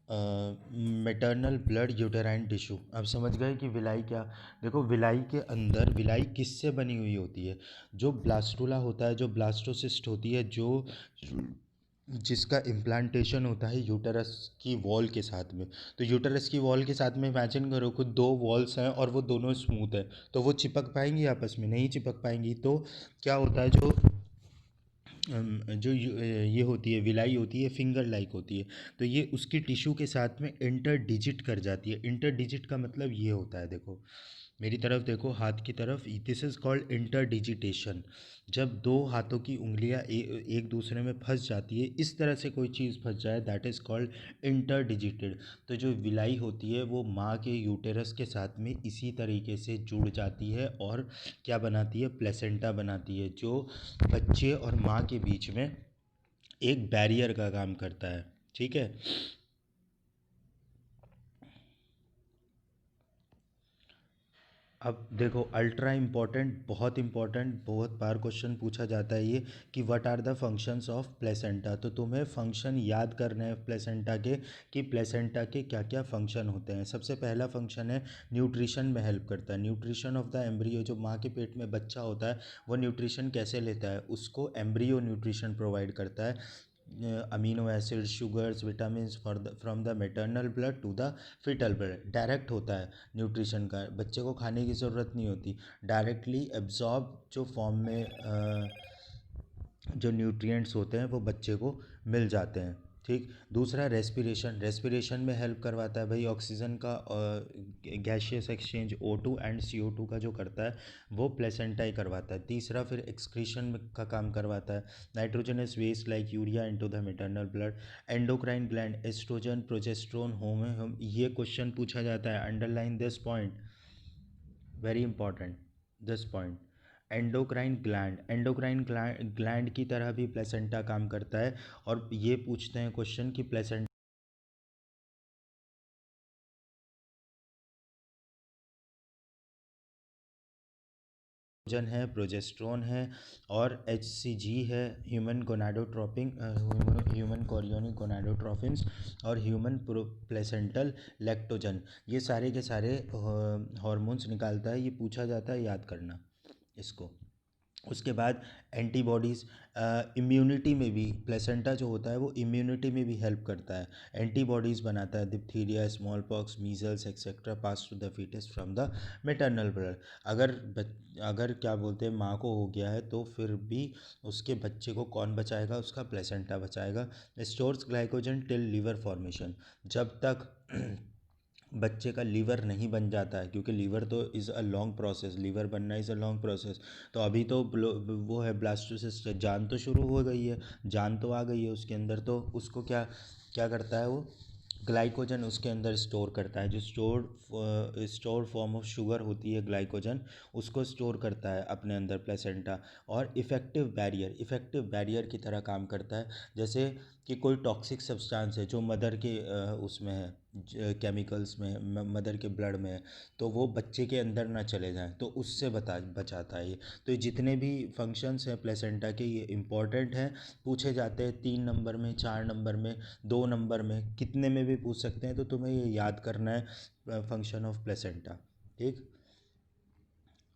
Maternal blood uterine tissue. अब समझ गए कि विलाई क्या। देखो विलाई के अंदर, विलाई किससे बनी हुई होती है? जो ब्लास्टुला होता है, जो ब्लास्टोसिस्ट होती है, जो जिसका इम्प्लांटेशन होता है यूटेरस की वॉल के साथ में। तो यूटेरस की वॉल के साथ में इमेजिन करो कि दो वॉल्स हैं और वो दोनों स्मूथ है, तो वो चिपक पाएंगी आपस में? नहीं चिपक पाएंगी। तो क्या होता है, जो ये होती है विलाई होती है, फिंगर लाइक होती है। तो ये उसकी टिश्यू के साथ में इंटर डिजिट कर जाती है। इंटर डिजिट का मतलब ये होता है, देखो मेरी तरफ देखो, हाथ की तरफ, this is called inter digitation. जब दो हाथों की उंगलियां एक दूसरे में फंस जाती है, इस तरह से कोई चीज़ फंस जाए, that is called inter digitated. तो जो विलाई होती है वो माँ के यूटेरस के साथ में इसी तरीके से जुड़ जाती है और क्या बनाती है? प्लेसेंटा बनाती है, जो बच्चे और माँ के बीच में एक बैरियर का काम करता है। ठीक है। अब देखो अल्ट्रा इम्पॉर्टेंट, बहुत इम्पॉर्टेंट, बहुत बार क्वेश्चन पूछा जाता है ये, कि what are the functions of placenta. तो तुम्हें फंक्शन याद करने हैं प्लेसेंटा के, कि प्लेसेंटा के क्या क्या फंक्शन होते हैं। सबसे पहला फंक्शन है न्यूट्रिशन में हेल्प करता है। न्यूट्रिशन ऑफ द एम्ब्रियो, जो माँ के पेट में बच्चा होता है वो न्यूट्रिशन कैसे लेता है? उसको एम्ब्रियो न्यूट्रिशन प्रोवाइड करता है। Amino acid, sugars, vitamin from the maternal blood to the foetal blood, direct होता है न्यूट्रिशन का। बच्चे को खाने की ज़रूरत नहीं होती, डायरेक्टली एब्जॉर्ब जो फॉर्म में जो न्यूट्रिएंट्स होते हैं वो बच्चे को मिल जाते हैं। ठीक। दूसरा रेस्पिरेशन, रेस्पिरेशन में हेल्प करवाता है भाई, ऑक्सीजन का gaseous exchange O2 and CO2 का जो करता है वो प्लेसेंटा ही करवाता है। तीसरा फिर एक्सक्रीशन का काम करवाता है, nitrogenous waste like urea into the maternal blood. Endocrine gland, oestrogen, progesterone, hormone, ये क्वेश्चन पूछा जाता है, underline this point, very important this point. Endocrine gland, endocrine gland की तरह भी प्लेसेंटा काम करता है। और ये पूछते हैं क्वेश्चन कि प्लेसेंटा है, प्रोजेस्ट्रोन है, और HCG है, ह्यूमन गोनाडोट्रोपिंग, ह्यूमन कोरियोनिक गोनाडोट्रोफिन्स, और ह्यूमन प्लेसेंटल लैक्टोजन। ये सारे के सारे हार्मोन्स निकालता है। ये पूछा जाता है, याद करना इसको। उसके बाद एंटीबॉडीज़, इम्यूनिटी में भी प्लेसेंटा जो होता है वो इम्यूनिटी में भी हेल्प करता है, एंटीबॉडीज़ बनाता है। Diphtheria, small pox, measles etcetera pass to the foetus from the maternal blood. अगर क्या बोलते हैं माँ को हो गया है तो फिर भी उसके बच्चे को कौन बचाएगा? उसका प्लेसेंटा बचाएगा। Stores glycogen till liver formation, जब तक बच्चे का लीवर नहीं बन जाता है, क्योंकि लीवर तो is a long process, liver बनना इज़ अ लॉन्ग प्रोसेस। तो अभी तो वो है ब्लास्टोसिस्ट, जान तो शुरू हो गई है, जान तो आ गई है उसके अंदर, तो उसको क्या क्या करता है वो? ग्लाइकोजन उसके अंदर स्टोर करता है, जो स्टोर फॉर्म ऑफ शुगर होती है ग्लाइकोजन, उसको स्टोर करता है अपने अंदर प्लेसेंटा। और इफ़ेक्टिव बैरियर की तरह काम करता है। जैसे कि कोई टॉक्सिक सब्सटेंस है जो मदर के उसमें है, केमिकल्स में, मदर के ब्लड में है, तो वो बच्चे के अंदर ना चले जाएं, तो उससे बचाता है ये। तो ये जितने भी फंक्शंस हैं प्लेसेंटा के, ये इम्पॉर्टेंट हैं, पूछे जाते हैं 3 नंबर में, 4 नंबर में, 2 नंबर में, कितने में भी पूछ सकते हैं। तो तुम्हें ये याद करना है फंक्शन ऑफ प्लेसेंटा। ठीक।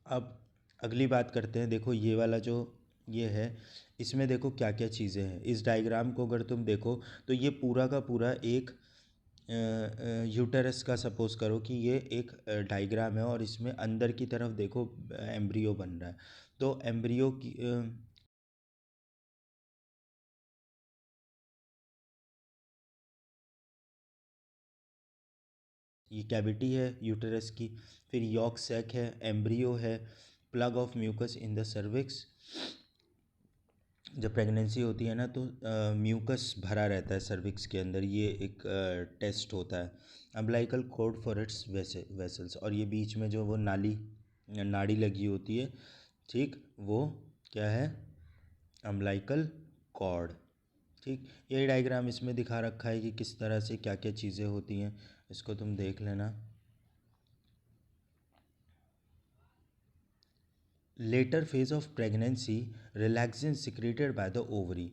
अब अगली बात करते हैं। देखो ये वाला जो ये है, इसमें देखो क्या क्या चीज़ें हैं। इस डायग्राम को अगर तुम देखो तो ये पूरा का पूरा एक यूटेरस का सपोज करो कि ये एक डायग्राम है, और इसमें अंदर की तरफ देखो एम्ब्रियो बन रहा है। तो एम्ब्रियो की ये कैविटी है यूटेरस की, फिर यॉक सैक है, एम्ब्रियो है, plug of mucus in the cervix. जब प्रेगनेंसी होती है ना तो म्यूकस भरा रहता है सर्विक्स के अंदर, ये एक टेस्ट होता है। Umbilical cord for its vessels, और ये बीच में जो वो नाड़ी लगी होती है, ठीक, वो क्या है? Umbilical cord. ठीक। ये डायग्राम इसमें दिखा रखा है कि किस तरह से क्या क्या चीज़ें होती हैं, इसको तुम देख लेना। Later phase of pregnancy, relaxin secreted by the ovary.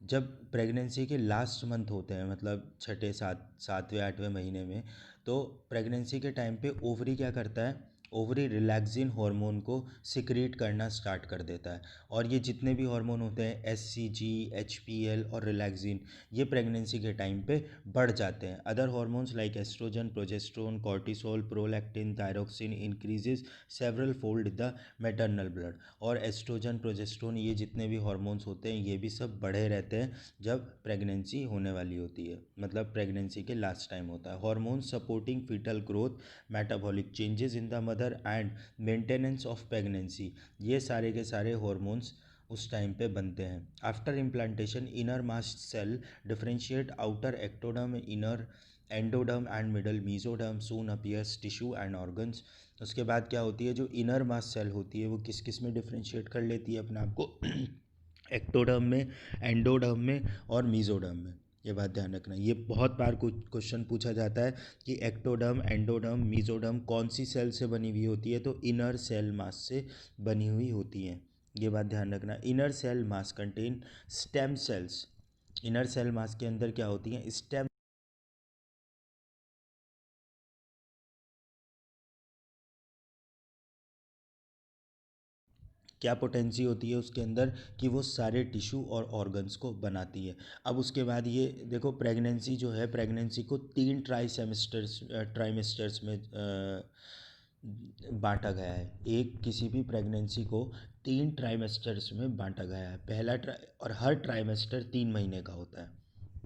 जब प्रेगनेंसी के लास्ट मंथ होते हैं, मतलब छठे सातवें आठवें महीने में, तो प्रेगनेंसी के टाइम पे ओवरी क्या करता है, ओवरी रिलैक्सिन हार्मोन को सिक्रीट करना स्टार्ट कर देता है। और ये जितने भी हार्मोन होते हैं, एससीजी, एचपीएल और रिलैक्सिन, ये प्रेगनेंसी के टाइम पे बढ़ जाते हैं। Other hormones like oestrogen, progesterone, cortisol, prolactin, thyroxine increases several fold the maternal blood. और एस्ट्रोजन, प्रोजेस्टेरोन, ये जितने भी हार्मोन्स होते हैं, ये भी सब बढ़े रहते हैं जब प्रेगनेंसी होने वाली होती है, मतलब प्रेगनेंसी के लास्ट टाइम होता है। Hormones supporting foetal growth, metabolic changes in the mother and maintenance of pregnancy, ये सारे के सारे हार्मोन्स उस टाइम पे बनते हैं। After implantation inner mast cell differentiate outer ectoderm, inner endoderm and middle mesoderm soon appears tissue and organs. उसके बाद क्या होती है, जो इनर मास्ट सेल होती है वो किस किस में डिफरेंशिएट कर लेती है अपने आप को एक्टोडर्म में, एंडोडर्म में और मीजोडर्म में। ये बात ध्यान रखना, ये बहुत बार कुछ क्वेश्चन पूछा जाता है कि एक्टोडर्म, एंडोडर्म, मीजोडर्म कौन सी सेल से बनी हुई होती है, तो इनर सेल मास से बनी हुई होती हैं। ये बात ध्यान रखना। Inner cell mass contain stem cells, inner cell mass के अंदर क्या होती हैं, स्टेम। क्या पोटेंसी होती है उसके अंदर कि वो सारे टिश्यू और ऑर्गन्स को बनाती है। अब उसके बाद ये देखो, प्रेगनेंसी जो है, प्रेगनेंसी को तीन ट्राइमेस्टर्स में बांटा गया है। एक किसी भी प्रेगनेंसी को तीन ट्राइमेस्टर्स में बांटा गया है। पहला ट्राई, और हर ट्राइमेस्टर 3 महीने का होता है।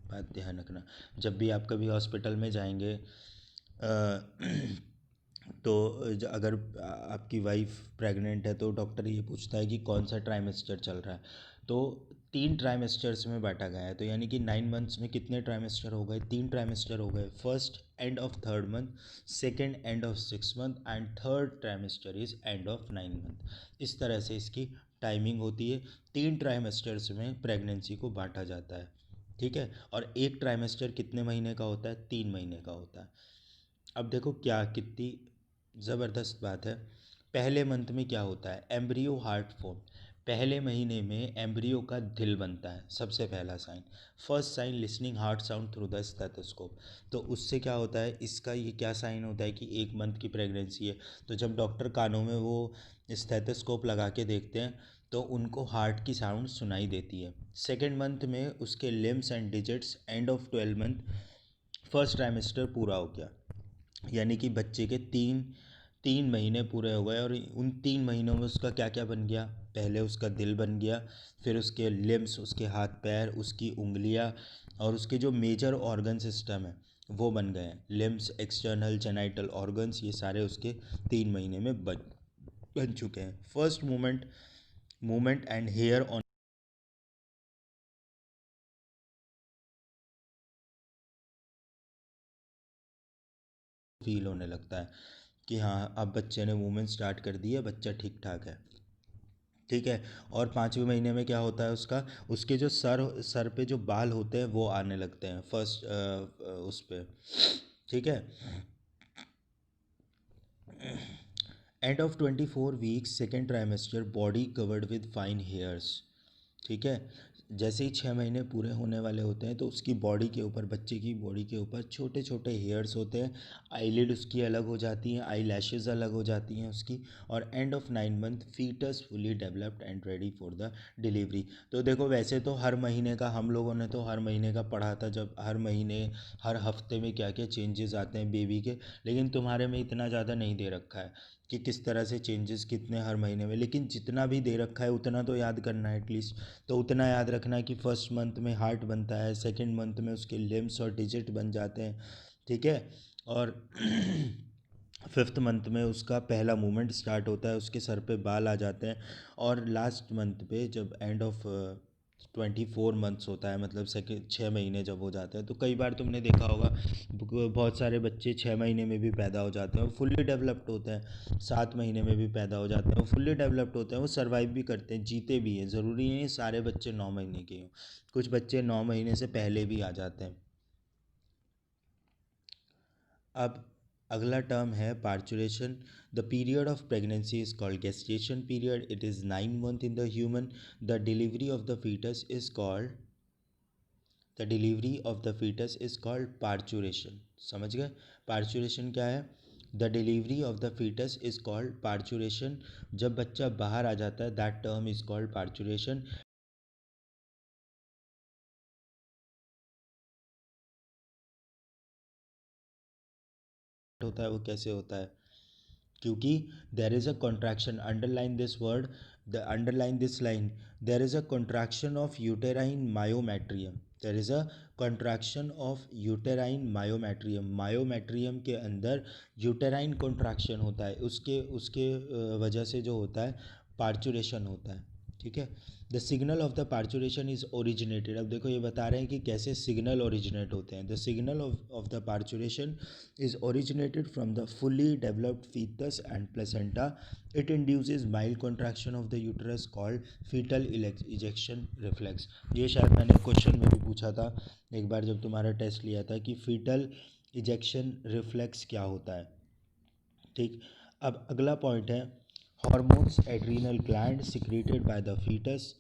बात ध्यान रखना, जब भी आप कभी हॉस्पिटल में जाएंगे तो अगर आपकी वाइफ प्रेग्नेंट है तो डॉक्टर ये पूछता है कि कौन सा ट्राइमेस्टर चल रहा है। तो तीन ट्राइमेस्टर्स में बांटा गया है, तो यानी कि 9 मंथ्स में कितने ट्राइमेस्टर हो गए, तीन ट्राइमेस्टर हो गए। First end of third month, second end of 6 month and third trimester is and of 9 month. इस तरह से इसकी टाइमिंग होती है। तीन ट्राइमेस्टर्स में प्रेगनेंसी को बांटा जाता है, ठीक है। और एक ट्राइमेस्टर कितने महीने का होता है, 3 महीने का होता है। अब देखो क्या कितनी ज़बरदस्त बात है। पहले मंथ में क्या होता है, एम्ब्रियो हार्ट फॉर्म। पहले महीने में एम्ब्रियो का दिल बनता है, सबसे पहला sign. First sign listening heart sound through the stethoscope. तो उससे क्या होता है, इसका ये क्या साइन होता है कि 1 मंथ की प्रेगनेंसी है। तो जब डॉक्टर कानों में वो स्टेथोस्कोप लगा के देखते हैं तो उनको हार्ट की साउंड सुनाई देती है। सेकेंड मंथ में उसके limbs and digits, end of 12 month first trimester पूरा हो गया। यानी कि बच्चे के तीन तीन महीने पूरे हो गए, और उन 3 महीनों में उसका क्या क्या बन गया। पहले उसका दिल बन गया, फिर उसके लिम्स, उसके हाथ पैर, उसकी उंगलियां, और उसके जो मेजर ऑर्गन सिस्टम है वो बन गए हैं। लिम्स, एक्सटर्नल जेनाइटल ऑर्गन्स, ये सारे उसके 3 महीने में बन चुके हैं। First movement movement and hair on फील होने लगता है कि हाँ, अब बच्चे ने मूवमेंट स्टार्ट कर दी है, बच्चा ठीक ठाक है, ठीक है। और 5वें महीने में क्या होता है, उसका उसके जो सर पे जो बाल होते हैं वो आने लगते हैं फर्स्ट उस पे, ठीक है। End of 24 weeks second trimester, body covered with fine hairs, ठीक है। जैसे ही 6 महीने पूरे होने वाले होते हैं तो उसकी बॉडी के ऊपर, बच्चे की बॉडी के ऊपर छोटे छोटे हेयर्स होते हैं। आईलिड उसकी अलग हो जाती हैं, आई लैशेज़ अलग हो जाती हैं उसकी। और end of 9 month foetus fully developed and ready for the delivery. तो देखो, वैसे तो हर महीने का, हम लोगों ने तो हर महीने का पढ़ा था, जब हर महीने हर हफ्ते में क्या क्या चेंजेस आते हैं बेबी के। लेकिन तुम्हारे में इतना ज़्यादा नहीं दे रखा है कि किस तरह से चेंजेस कितने हर महीने में, लेकिन जितना भी दे रखा है उतना तो याद करना है एटलीस्ट। तो उतना याद रखना है कि फर्स्ट मंथ में हार्ट बनता है, सेकेंड मंथ में उसके लिम्स और डिजिट बन जाते हैं, ठीक है। और फिफ्थ मंथ में उसका पहला मूवमेंट स्टार्ट होता है, उसके सर पे बाल आ जाते हैं। और लास्ट मंथ पे जब एंड ऑफ 24 मंथ्स होता है, मतलब सेकेंड 6 महीने जब हो जाते हैं, तो कई बार तुमने देखा होगा बहुत सारे बच्चे 6 महीने में भी पैदा हो जाते हैं, वो फुल्ली डेवलप्ड होते हैं। 7 महीने में भी पैदा हो जाते हैं, वो फुल्ली डेवलप्ड होते हैं, वो सर्वाइव भी करते हैं, जीते भी हैं। ज़रूरी नहीं है सारे बच्चे 9 महीने के हों, कुछ बच्चे 9 महीने से पहले भी आ जाते हैं। अब अगला टर्म है parturition. The period of pregnancy is called gestation period, it is 9 month in the human. The delivery of the foetus is called the delivery of the foetus is called parturition. समझ गए? Parturition क्या है? The delivery of the foetus is called parturition. जब बच्चा बाहर आ जाता है, that term is called parturition. होता है वो कैसे होता है? क्योंकि there is a contraction, underline this word, the underline this line, there is a contraction of uterine myometrium. There is a contraction of uterine myometrium. Myometrium के अंदर uterine contraction होता है, उसके उसके वजह से जो होता है पार्चुरेशन होता है। ठीक है? The signal of the parturition is originated. अब देखो ये बता रहे हैं कि कैसे सिग्नल ओरिजिनेट होते हैं। The signal of the parturition is originated from the fully developed fetus and placenta. It induces mild contraction of the uterus called fetal ejection reflex. ये शायद मैंने क्वेश्चन में भी पूछा था एक बार जब तुम्हारा टेस्ट लिया था कि फीटल इजेक्शन रिफ्लेक्स क्या होता है। ठीक। अब अगला पॉइंट है hormones adrenal gland secreted by the foetus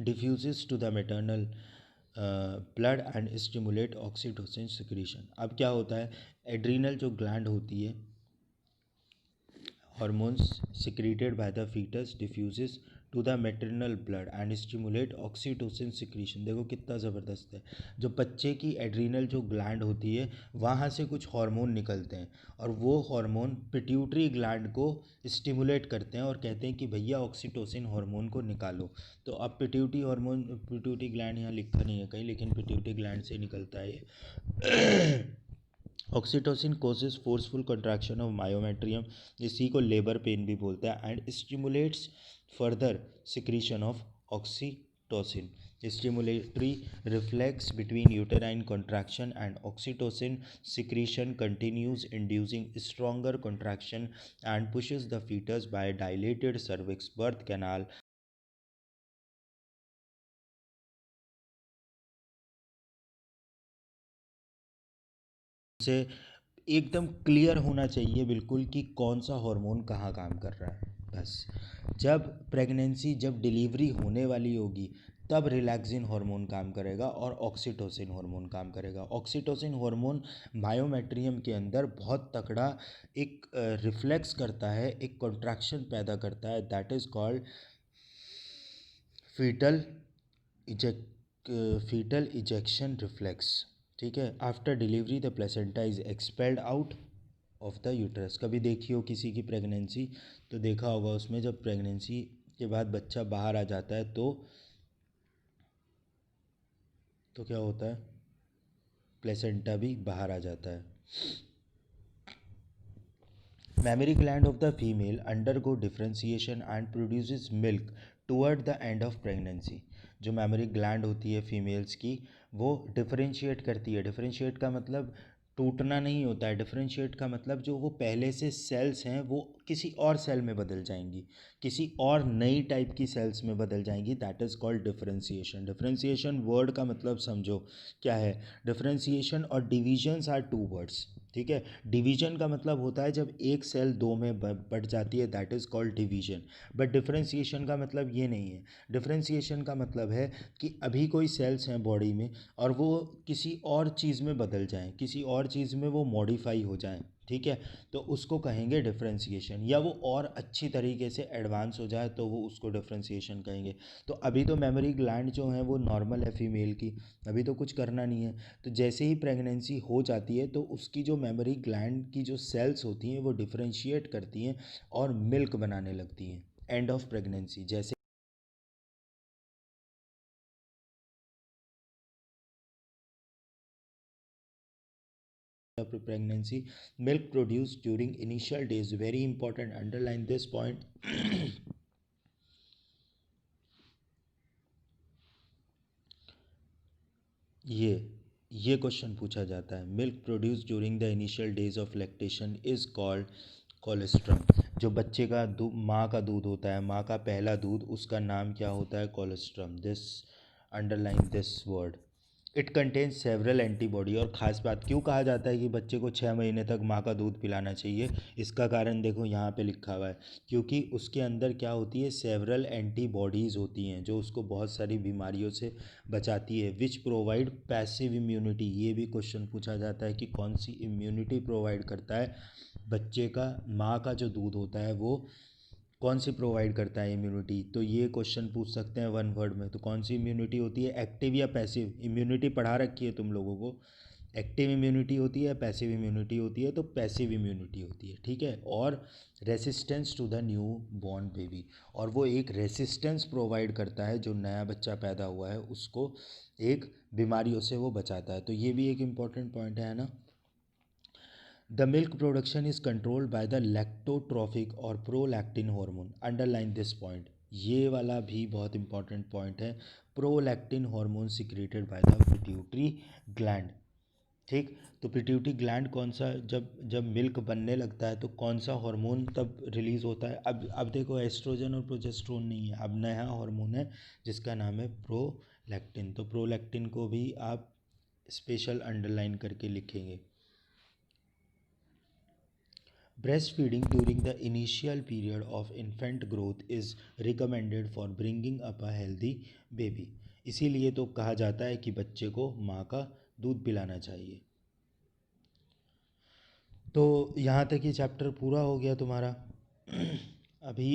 diffuses to the maternal blood and stimulate oxytocin secretion. अब क्या होता है, एड्रीनल जो ग्लैंड होती है, hormones secreted by the foetus diffuses to the maternal blood and stimulate oxytocin secretion. देखो कितना ज़बरदस्त है। जो बच्चे की एड्रीनल जो ग्लैंड होती है वहाँ से कुछ हार्मोन निकलते हैं और वो हार्मोन पिट्यूटरी ग्लैंड को स्टिमुलेट करते हैं और कहते हैं कि भैया ऑक्सीटोसिन हार्मोन को निकालो। तो अब पिट्यूटरी हार्मोन, पिट्यूटरी ग्लैंड यहाँ लिखा नहीं है कहीं, लेकिन पिट्यूटरी ग्लैंड से निकलता है ये। Oxytocin causes forceful contraction of myometrium, इसी को लेबर पेन भी बोलते हैं, and stimulates further secretion of oxytocin. Stimulatory reflex between uterine contraction and oxytocin secretion continues, inducing stronger contraction and pushes the fetus by dilated cervix, birth canal. से एकदम clear होना चाहिए बिल्कुल कि कौन सा हार्मोन कहाँ काम कर रहा है। बस जब प्रेगनेंसी, जब डिलीवरी होने वाली होगी तब रिलैक्सिन हार्मोन काम करेगा और ऑक्सीटोसिन हार्मोन काम करेगा। ऑक्सीटोसिन हार्मोन मायोमेट्रियम के अंदर बहुत तगड़ा एक रिफ्लेक्स करता है, एक कॉन्ट्रैक्शन पैदा करता है, that is called foetal eject foetal ejection reflex. ठीक है? After delivery the placenta is expelled out of the uterus. कभी देखी हो किसी की प्रेगनेंसी तो देखा होगा उसमें जब प्रेगनेंसी के बाद बच्चा बाहर आ जाता है तो क्या होता है, प्लेसेंटा भी बाहर आ जाता है। Mammary gland of the female undergo differentiation and produces milk toward the end of pregnancy. जो मेमोरी ग्लैंड होती है फीमेल्स की वो डिफरेंशिएट करती है। डिफरेंशिएट का मतलब टूटना नहीं होता है, डिफरेंशिएट का मतलब जो वो पहले से सेल्स हैं वो किसी और सेल में बदल जाएंगी, किसी और नई टाइप की सेल्स में बदल जाएंगी, that is called differentiation. Differentiation word का मतलब समझो क्या है। डिफरेंशिएशन और डिविजन्स आर टू वर्ड्स। ठीक है? डिवीजन का मतलब होता है जब एक सेल दो में बढ़ जाती है, that is called division. But differentiation का मतलब ये नहीं है। डिफरेंशिएशन का मतलब है कि अभी कोई सेल्स हैं बॉडी में और वो किसी और चीज़ में बदल जाएं, किसी और चीज़ में वो मॉडिफाई हो जाएं। ठीक है? तो उसको कहेंगे डिफरेंशिएशन, या वो और अच्छी तरीके से एडवांस हो जाए तो वो उसको डिफरेंशिएशन कहेंगे। तो अभी तो मेमोरी ग्लैंड जो है वो नॉर्मल है फीमेल की, अभी तो कुछ करना नहीं है। तो जैसे ही प्रेगनेंसी हो जाती है तो उसकी जो मेमोरी ग्लैंड की जो सेल्स होती हैं वो डिफरेंशिएट करती हैं और मिल्क बनाने लगती हैं एंड ऑफ प्रेगनेंसी। जैसे pregnancy, milk produced during initial days, very important, underline this point. ये क्वेश्चन पूछा जाता है, milk produce during the initial days of lactation is called colostrum. जो बच्चे का दूध, माँ का दूध होता है, माँ का पहला दूध, उसका नाम क्या होता है, colostrum. This underline this word. It contains several antibody. और ख़ास बात क्यों कहा जाता है कि बच्चे को 6 महीने तक माँ का दूध पिलाना चाहिए, इसका कारण देखो यहाँ पे लिखा हुआ है, क्योंकि उसके अंदर क्या होती है, सेवरल एंटीबॉडीज़ होती हैं जो उसको बहुत सारी बीमारियों से बचाती है, विच प्रोवाइड पैसिव इम्यूनिटी। ये भी क्वेश्चन पूछा जाता है कि कौन सी इम्यूनिटी प्रोवाइड करता है बच्चे का, माँ का जो दूध होता है वो कौन सी प्रोवाइड करता है इम्यूनिटी। तो ये क्वेश्चन पूछ सकते हैं वन वर्ड में। तो कौन सी इम्यूनिटी होती है, एक्टिव या पैसिव इम्यूनिटी, पढ़ा रखी है तुम लोगों को। एक्टिव इम्यूनिटी होती है, पैसिव इम्यूनिटी होती है, तो पैसिव इम्यूनिटी होती है, ठीक है। और resistance to the new born baby, और वो एक रेसिस्टेंस प्रोवाइड करता है, जो नया बच्चा पैदा हुआ है उसको एक बीमारियों से वो बचाता है। तो ये भी एक इम्पॉर्टेंट पॉइंट है ना। The milk production is controlled by the lactotrophic और prolactin hormone. Underline this point. ये वाला भी बहुत इंपॉर्टेंट पॉइंट है। Prolactin hormone secreted by the pituitary gland, ठीक। तो पिट्यूटरी ग्लैंड कौन सा, जब जब मिल्क बनने लगता है तो कौन सा हार्मोन तब रिलीज होता है। अब देखो एस्ट्रोजन और प्रोजेस्टेरोन नहीं है, अब नया हार्मोन है जिसका नाम है प्रोलैक्टिन। तो प्रोलैक्टिन को भी आप स्पेशल अंडरलाइन करके लिखेंगे। Breastfeeding during the initial period of infant growth is recommended for bringing up a healthy baby. इसीलिए तो कहा जाता है कि बच्चे को माँ का दूध पिलाना चाहिए। तो यहाँ तक ये चैप्टर पूरा हो गया तुम्हारा। अभी